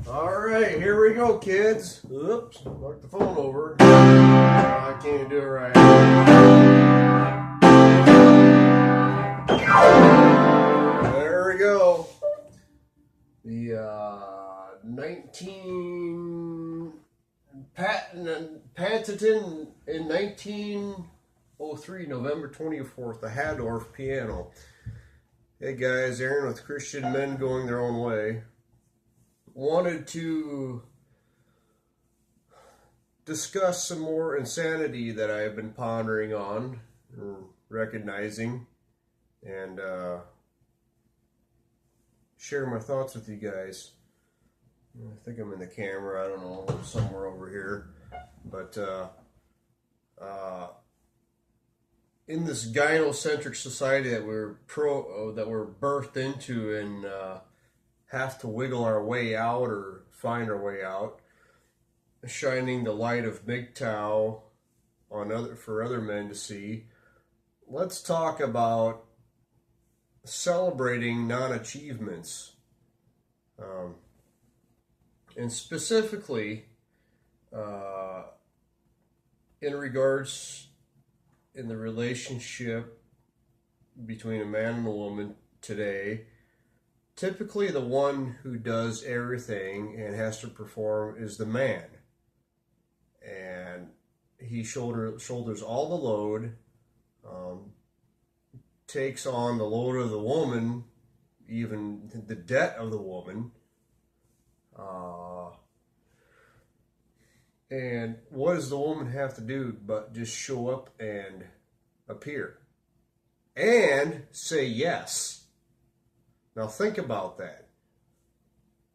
All right, here we go, kids. Oops, knocked the phone over. I can't do it right. There we go. The 19 patented in 1903, November 24th, the Hadorf piano. Hey guys, Aaron with Christian Men Going Their Own Way. Wanted to discuss some more insanity that I have been pondering on, or recognizing, and share my thoughts with you guys. I think I'm in the camera, I don't know, somewhere over here. But in this gynocentric society that we're birthed into and have to wiggle our way out or find our way out, shining the light of MGTOW for other men to see. Let's talk about celebrating non-achievements, and specifically in regards in the relationship between a man and a woman today. Typically, the one who does everything and has to perform is the man. And he shoulders all the load, takes on the load of the woman, even the debt of the woman. And what does the woman have to do but just show up and appear? And say yes. Now think about that.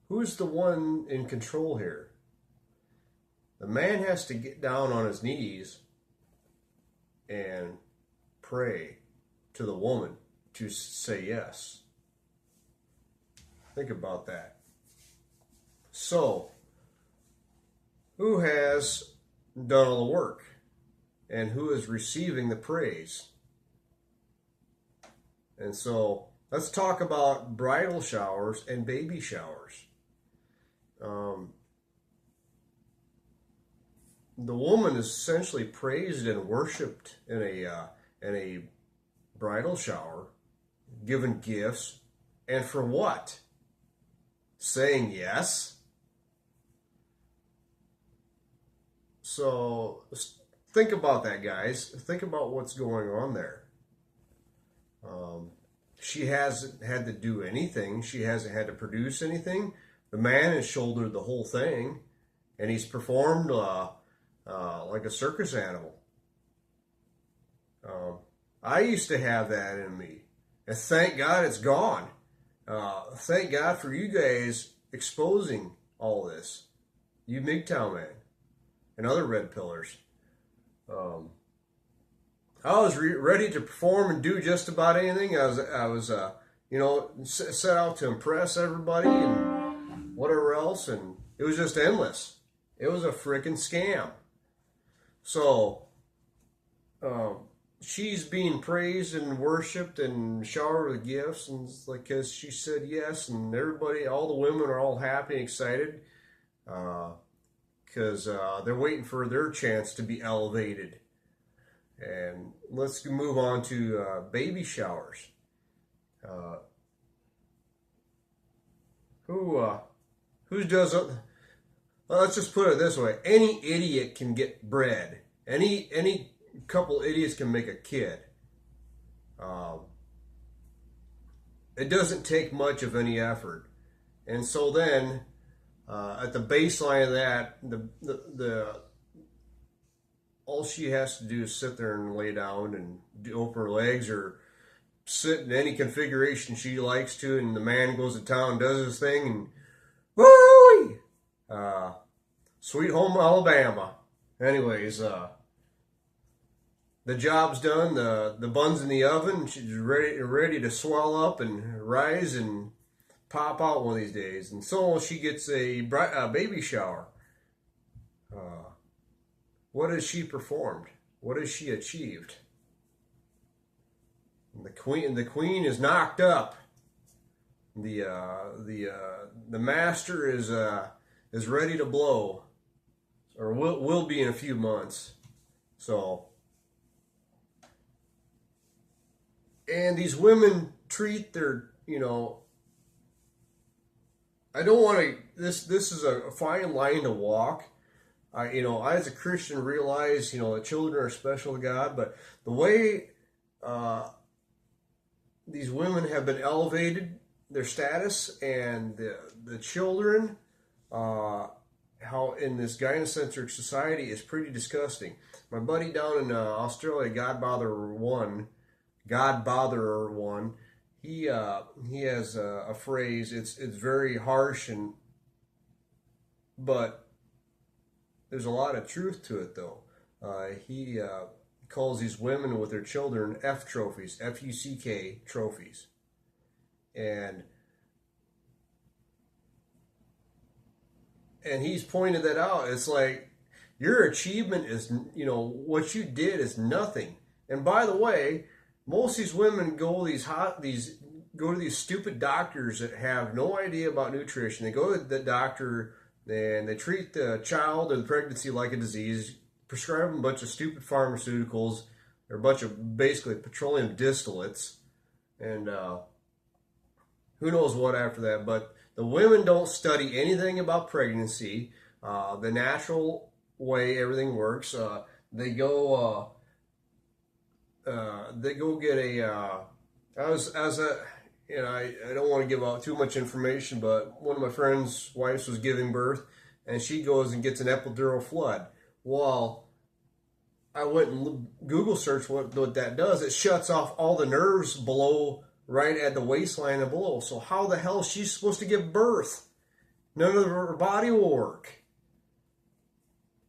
Who's the one in control here? The man has to get down on his knees and pray to the woman to say yes. Think about that. So, who has done all the work? And who is receiving the praise? And so, let's talk about bridal showers and baby showers. The woman is essentially praised and worshipped in a bridal shower, given gifts, and for what? Saying yes. So think about that, guys. Think about what's going on there. She hasn't had to do anything. She hasn't had to produce anything. The man has shouldered the whole thing, and he's performed like a circus animal. I used to have that in me, and thank God it's gone. Thank God for you guys exposing all this, you MGTOW men and other red pillars. I was ready to perform and do just about anything. I was set out to impress everybody and whatever else, and it was just endless. It was a freaking scam. So, she's being praised and worshipped and showered with gifts, and it's like, because she said yes, and everybody, all the women are all happy and excited, because they're waiting for their chance to be elevated. And let's move on to baby showers. Who does it? Well, let's just put it this way: any idiot can get bred. Any couple idiots can make a kid. It doesn't take much of any effort, and so then at the baseline of that, the all she has to do is sit there and lay down and open her legs or sit in any configuration she likes to, and the man goes to town and does his thing, and woo! Sweet home Alabama. Anyways, the job's done. The bun's in the oven. She's ready to swell up and rise and pop out one of these days. And so she gets a baby shower. What has she performed? What has she achieved? And the queen is knocked up. The master is is ready to blow, or will be in a few months. So, and these women treat their, I don't want to. This is a fine line to walk. I as a Christian realize, that children are special to God, but the way these women have been elevated, their status, and the children, how in this gynocentric society is pretty disgusting. My buddy down in Australia, God Botherer One, he has a phrase. It's very harsh, but there's a lot of truth to it though. He calls these women with their children F trophies, Fuck trophies, and he's pointed that out. It's like your achievement is, what you did is nothing. And by the way, most of these women go to these stupid doctors that have no idea about nutrition. They go to the doctor and they treat the child or the pregnancy like a disease, prescribe them a bunch of stupid pharmaceuticals or a bunch of basically petroleum distillates, and who knows what after that. But the women don't study anything about pregnancy, the natural way everything works. They go get a. I don't want to give out too much information, but one of my friend's wives was giving birth, and she goes and gets an epidural flood. Well, I went and Google searched what that does. It shuts off all the nerves below, right at the waistline and below. So how the hell is she supposed to give birth? None of her body will work.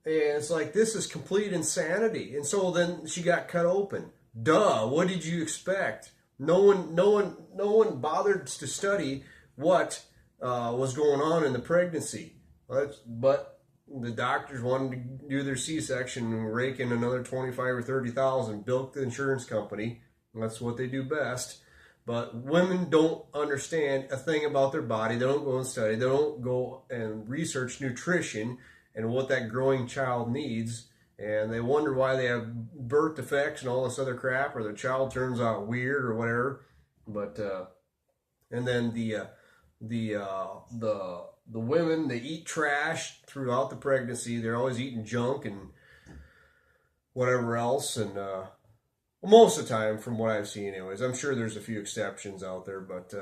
And it's like, this is complete insanity. And so then she got cut open. Duh, what did you expect? No one bothered to study what was going on in the pregnancy. But the doctors wanted to do their C-section and rake in another 25 or 30,000, bilk the insurance company. That's what they do best. But women don't understand a thing about their body. They don't go and study. They don't go and research nutrition and what that growing child needs. And they wonder why they have birth defects and all this other crap, or their child turns out weird or whatever. But and then the women, they eat trash throughout the pregnancy. They're always eating junk and whatever else. And most of the time, from what I've seen, anyways, I'm sure there's a few exceptions out there, but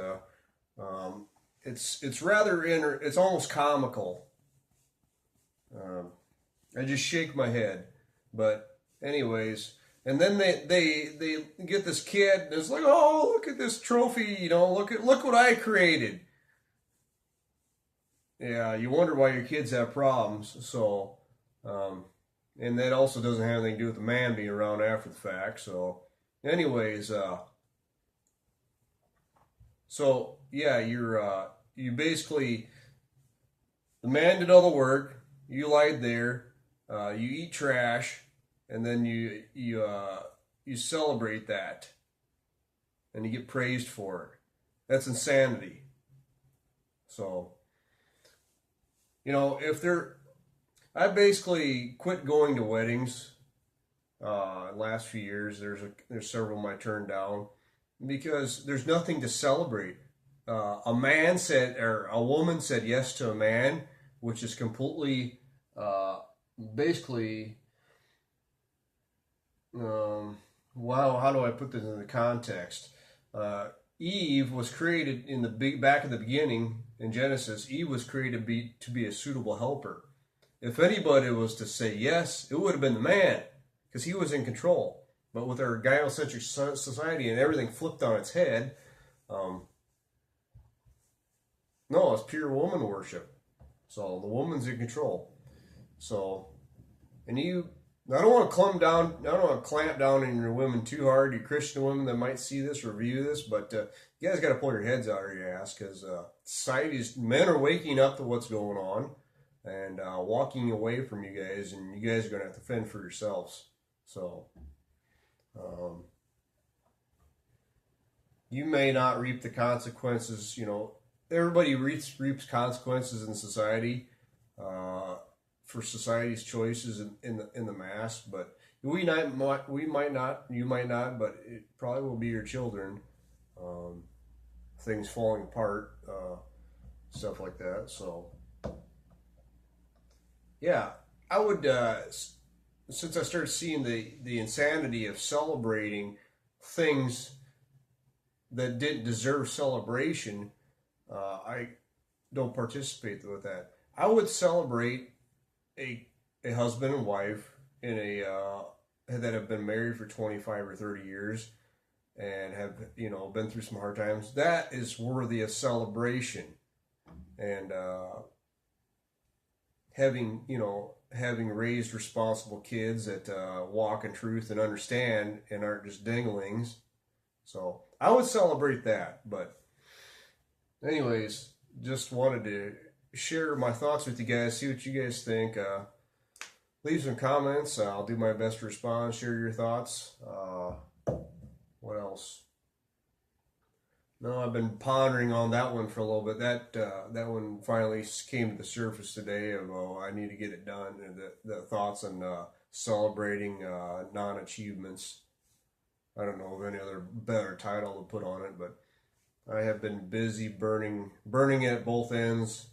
it's rather it's almost comical. I just shake my head. But anyways, and then they get this kid, and it's like, oh, look at this trophy, look what I created. Yeah, you wonder why your kids have problems. So, and that also doesn't have anything to do with the man being around after the fact. So, anyways, so yeah, you basically, the man did all the work. You lied there. You eat trash, and then you celebrate that, and you get praised for it. That's insanity. So, I basically quit going to weddings. Last few years, there's several of them I turned down because there's nothing to celebrate. A man said, or a woman said yes to a man, which is completely. Basically, wow, how do I put this in the context? Eve was created back in the beginning in Genesis. Eve was created to be a suitable helper. If anybody was to say yes, it would have been the man, because he was in control. But with our gynocentric society and everything flipped on its head, no, it's pure woman worship. So the woman's in control. So, and I don't want to clamp down on your women too hard, you Christian women that might see this, review this, but you guys got to pull your heads out of your ass, because men are waking up to what's going on and walking away from you guys, and you guys are going to have to fend for yourselves. So, you may not reap the consequences. Everybody reaps consequences in society. for society's choices in the mass. But we might not, you might not, but it probably will be your children. Things falling apart, stuff like that. So yeah, I would. Since I started seeing the insanity of celebrating things that didn't deserve celebration, I don't participate with that. I would celebrate a husband and wife in a that have been married for 25 or 30 years and have been through some hard times. That is worthy of celebration, and having raised responsible kids that walk in truth and understand and aren't just dinglings. So I would celebrate that. But anyways, just wanted to share my thoughts with you guys, see what you guys think. Leave some comments. I'll do my best to respond, share your thoughts. What else? No, I've been pondering on that one for a little bit. That one finally came to the surface today of, I need to get it done. And the thoughts on celebrating non-achievements. I don't know of any other better title to put on it, but I have been busy burning it at both ends.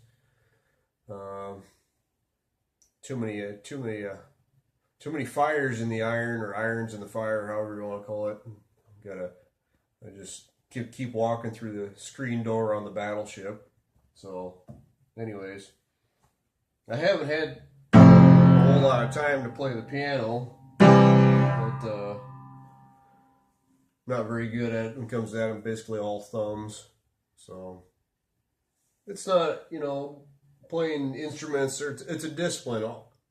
Too many fires in the iron, or irons in the fire, however you want to call it. I just keep walking through the screen door on the battleship. So, anyways, I haven't had a whole lot of time to play the piano, but not very good at it when it comes to that. I'm basically all thumbs. So, it's not, playing instruments, or it's a discipline.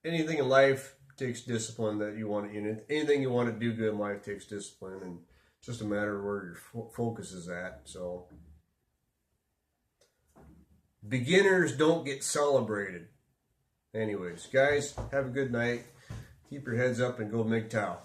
Anything in life takes discipline that you want to, anything you want to do good in life takes discipline, and it's just a matter of where your focus is at. So beginners don't get celebrated. Anyways, guys, have a good night. Keep your heads up and go MGTOW.